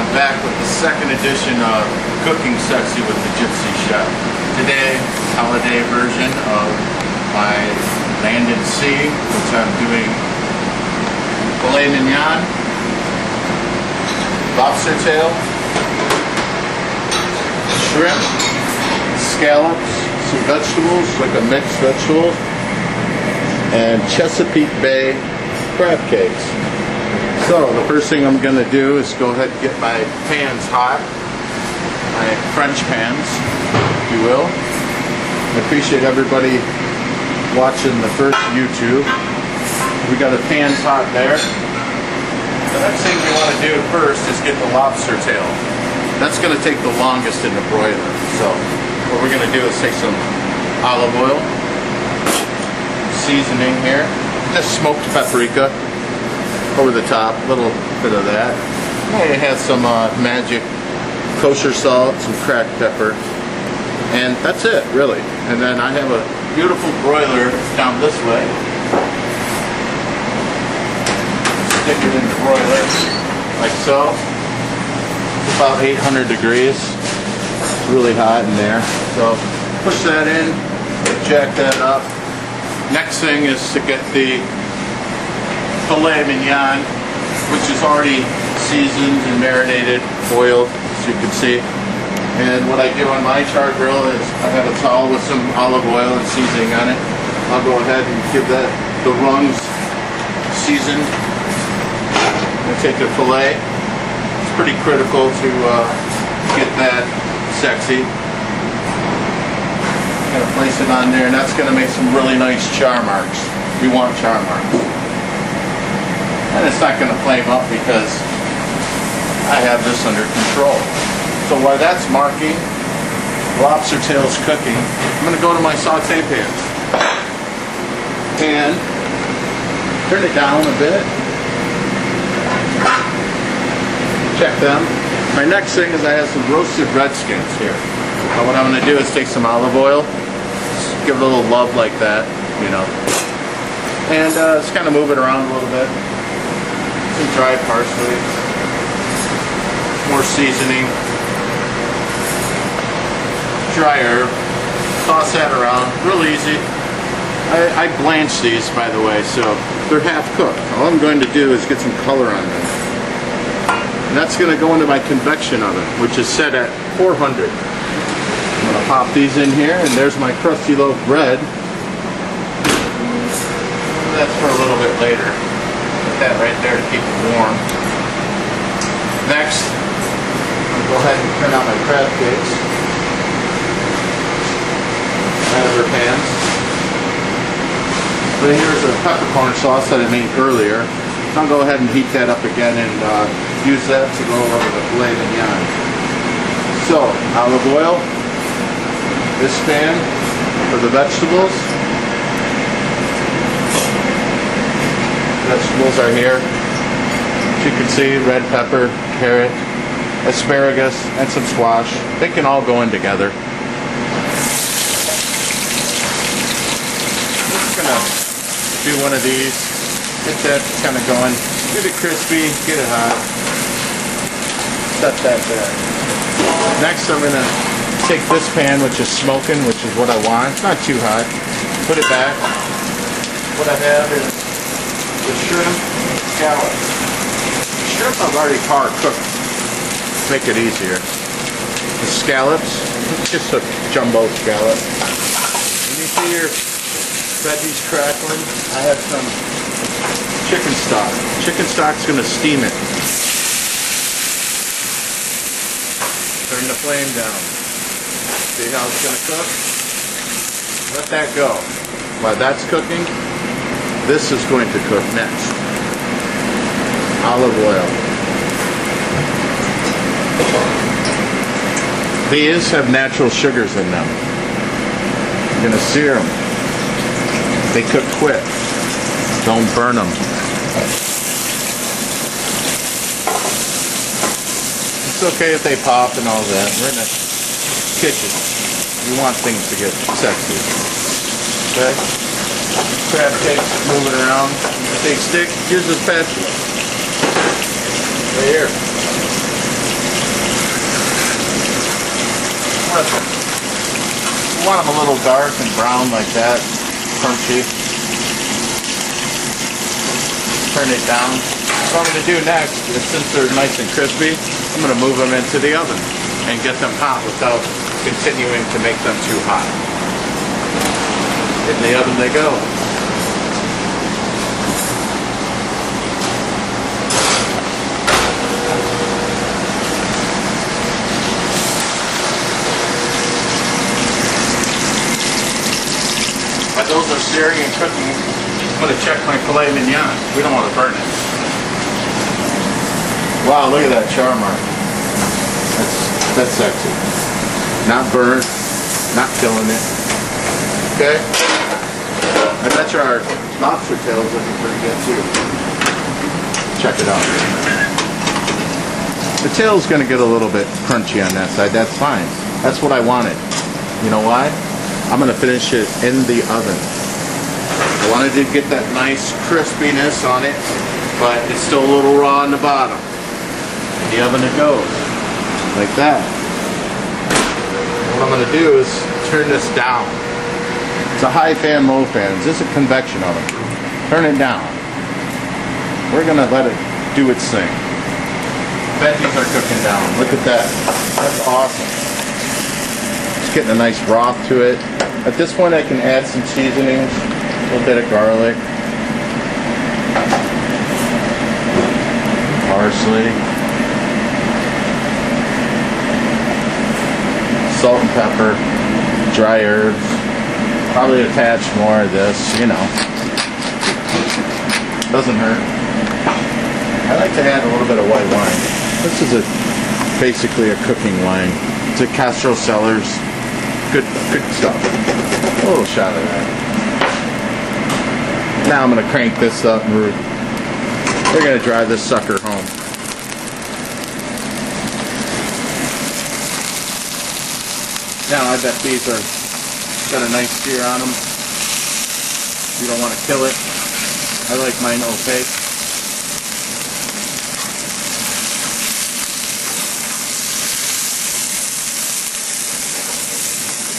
I'm back with the second edition of Cooking Sexy with the Gypsy Chef. Today, holiday version of my land and sea, which I'm doing filet mignon, lobster tail, shrimp, scallops, some vegetables, like a mixed vegetables, and Chesapeake Bay crab cakes. So the first thing I'm going to do is go ahead and get my pans hot, my French pans, if you will. I appreciate everybody watching the first YouTube. We got the pans hot there. The next thing you want to do first is get the lobster tail. That's going to take the longest in the broiler. So what we're going to do is take some olive oil, seasoning here, just smoked paprika over the top, a little bit of that. It has some magic kosher salt, some cracked pepper, and that's it, really. And then I have a beautiful broiler down this way. Stick it in the broiler, like so. It's about 800 degrees. It's really hot in there. So push that in, jack that up. Next thing is to get the filet mignon, which is already seasoned and marinated, oiled, as you can see. And what I do on my char grill is I have a towel with some olive oil and seasoning on it. I'll go ahead and give that the rungs seasoned. I take the filet. It's pretty critical to get that sexy. I'm gonna place it on there, and that's gonna make some really nice char marks. We want char marks. And it's not going to flame up because I have this under control. So while that's marking, lobster tail's cooking, I'm going to go to my saute pans. And turn it down a bit. Check them. My next thing is I have some roasted red skins here. Now what I'm going to do is take some olive oil, give it a little love like that, you know, and just kind of move it around a little bit. Some dried parsley, more seasoning, dry herb, toss that around, real easy. I blanch these, by the way, so they're half cooked. All I'm going to do is get some color on them. And that's going to go into my convection oven, which is set at 400. I'm going to pop these in here, and there's my crusty loaf bread. That's for a little bit later. That right there to keep it warm. Next, I'll go ahead and turn on my crab cakes out of our pans. So here's a peppercorn sauce that I made earlier. I'll go ahead and heat that up again and use that to go over the filet mignon. So, olive oil, this pan for the vegetables. Vegetables are here. As you can see, red pepper, carrot, asparagus, and some squash. They can all go in together. I'm just gonna do one of these. Get that kind of going. Get it crispy, get it hot. Set that there. Next I'm gonna take this pan, which is smoking, which is what I want. It's not too hot. Put it back. What I have is the shrimp, scallops. The shrimp I've already par cooked to make it easier. The scallops, just a jumbo scallop. When you see your veggies crackling, I have some chicken stock. Chicken stock's going to steam it. Turn the flame down. See how it's going to cook? Let that go. While that's cooking, this is going to cook next. Olive oil. These have natural sugars in them. You're going to sear them. They cook quick. Don't burn them. It's okay if they pop and all that. We're in the kitchen. You want things to get sexy. Okay? Crab cakes, move it around. Big stick, here's the spatula. Right here. crisp. You want them a little dark and brown like that, crunchy. Turn it down. What I'm going to do next is, since they're nice and crispy, I'm going to move them into the oven and get them hot without continuing to make them too hot. In the oven they go. While those are searing and cooking, I'm going to check my filet mignon. We don't want to burn it. Wow, look at that char mark. That's sexy. Not burnt, not killing it. Okay? I bet you our lobster tail's looking pretty good too. Check it out. The tail's going to get a little bit crunchy on that side. That's fine. That's what I wanted. You know why? I'm going to finish it in the oven. I wanted to get that nice crispiness on it, but it's still a little raw on the bottom. In the oven it goes, like that. What I'm going to do is turn this down. It's a high fan, low fan. This is a convection oven. Turn it down. We're going to let it do its thing. Veggies are cooking down. Look at that. That's awesome. It's getting a nice broth to it. At this point I can add some seasonings. A little bit of garlic, parsley, salt and pepper, dry herbs, probably attach more of this, you know, doesn't hurt. I like to add a little bit of white wine. This is basically a cooking wine. It's a Castro Cellars, good stuff. A little shot of that. Now I'm going to crank this up and we're going to drive this sucker home. Now I bet these are got a nice sear on them. You don't want to kill it. I like mine opaque.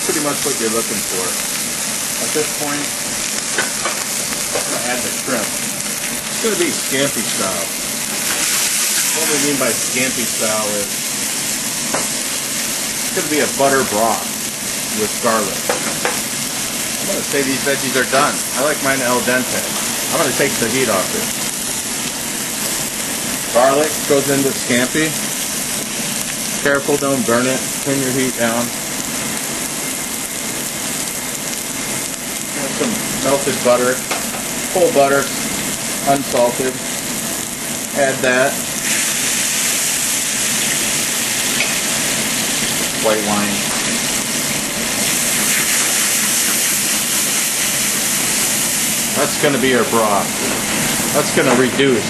Pretty much what you're looking for. At this point, add the shrimp. It's going to be scampi style. What we mean by scampi style is it's going to be a butter broth with garlic. I'm going to say these veggies are done. I like mine al dente. I'm going to take the heat off it. Garlic goes into scampi. Careful, don't burn it. Turn your heat down. Some melted butter. Whole butter, unsalted. Add that. White wine. That's going to be our broth. That's going to reduce.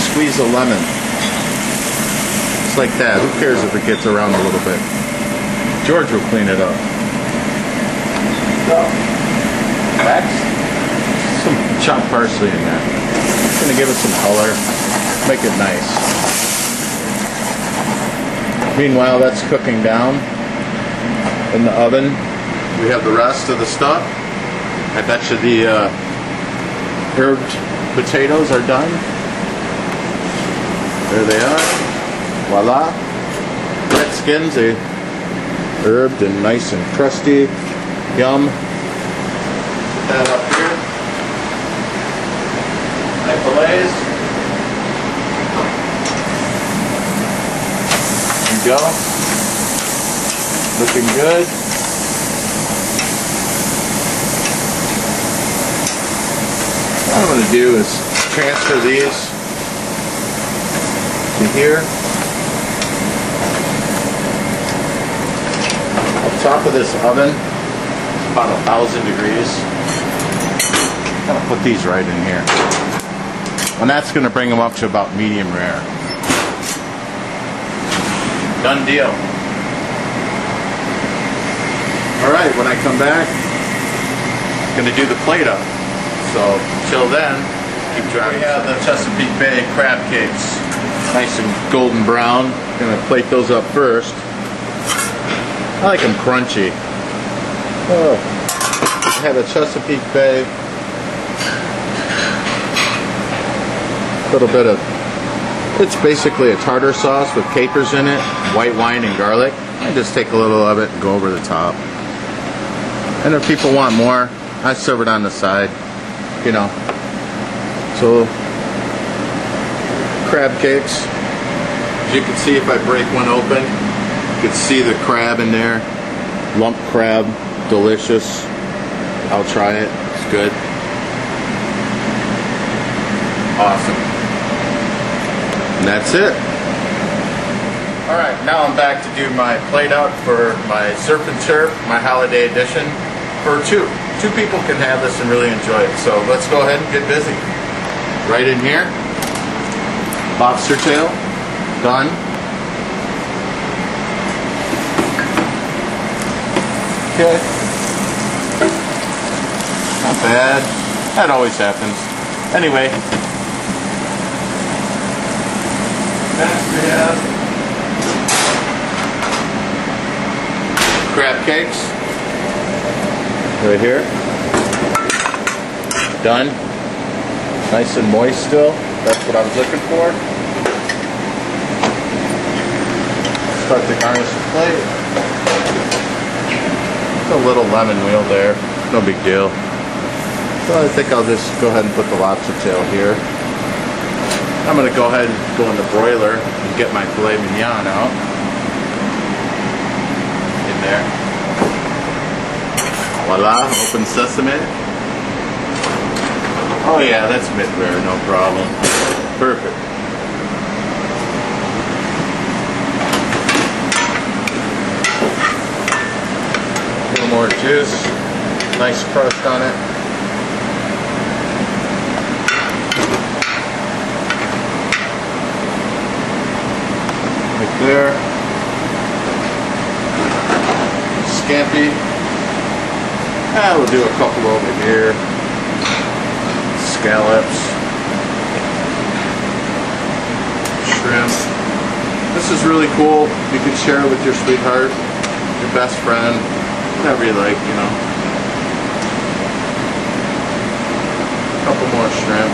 Squeeze a lemon. Just like that. Who cares if it gets around a little bit? George will clean it up. So, next, some chopped parsley in there. It's going to give it some color, make it nice. Meanwhile, that's cooking down in the oven. We have the rest of the stuff. I bet you the herbed potatoes are done. There they are. Voila. Red skins, they herbed and nice and crusty. Yum. Put that up here. My fillets. There you go. Looking good. What I'm going to do is transfer these to here. Top of this oven, about 1,000 degrees. I'm gonna put these right in here, and that's gonna bring them up to about medium rare. Done deal. All right, when I come back, I'm gonna do the plate up. So till then, keep driving. We have the Chesapeake Bay crab cakes. Nice and golden brown. Gonna plate those up first. I like them crunchy. Oh, I have a Chesapeake Bay. A little bit of, it's basically a tartar sauce with capers in it, white wine and garlic. I just take a little of it and go over the top. And if people want more, I serve it on the side, you know. So, crab cakes. As you can see, if I break one open, you can see the crab in there. Lump crab, delicious. I'll try it, it's good. Awesome. And that's it. Alright, now I'm back to do my plate out for my surf and turf, my holiday edition, for two. Two people can have this and really enjoy it. So let's go ahead and get busy. Right in here, lobster tail, done. Okay. Not bad. That always happens. Anyway. Next we have crab cakes. Right here. Done. Nice and moist still. That's what I was looking for. Start to garnish the plate. A little lemon wheel there. No big deal. So I think I'll just go ahead and put the lobster tail here. I'm going to go ahead and go in the broiler and get my filet mignon out. In there. Voila, open sesame. Oh yeah, that's mid-rare, no problem. Perfect. A little more juice. Nice crust on it. Right there. Scampi. We'll do a couple over here. Scallops. Shrimp. This is really cool. You can share it with your sweetheart, your best friend, whatever you like, you know. A couple more shrimp.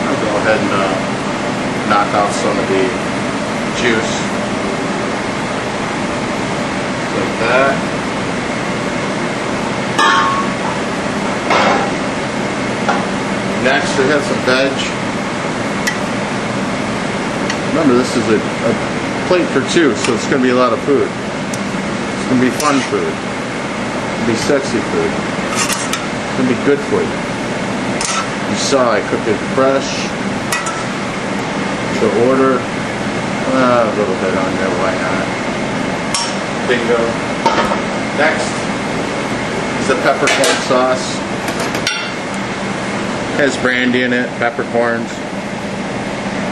I'll go ahead and knock out some of the juice. Like that. Next we have some veg. Remember, this is a plate for two, so it's going to be a lot of food. It's going to be fun food. It's going to be sexy food. It's going to be good for you. You saw I cooked it fresh. To order. A little bit on there, why not? Bingo. Next is the peppercorn sauce. Has brandy in it, peppercorns,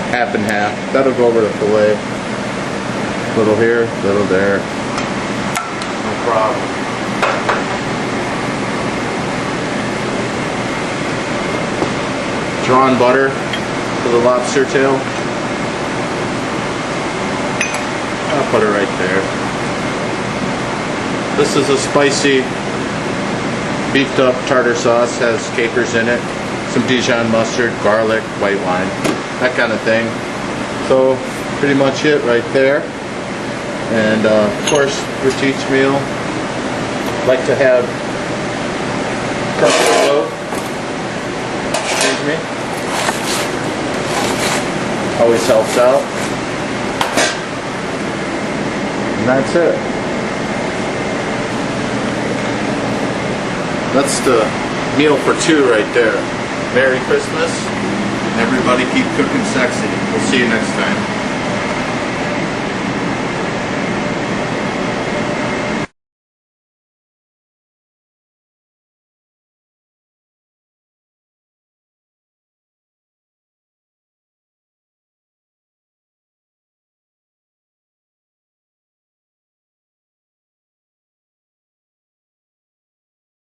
half and half. That'll go over the filet. Little here, little there. No problem. Drawn butter for the lobster tail. I'll put it right there. This is a spicy beefed up tartar sauce, has capers in it, some Dijon mustard, garlic, white wine, that kind of thing. So pretty much it right there. And of course, for each meal, like to have crunchy loaf. Excuse me. Always helps out. And that's it. That's the meal for two right there. Merry Christmas. Everybody keep cooking sexy. We'll see you next time.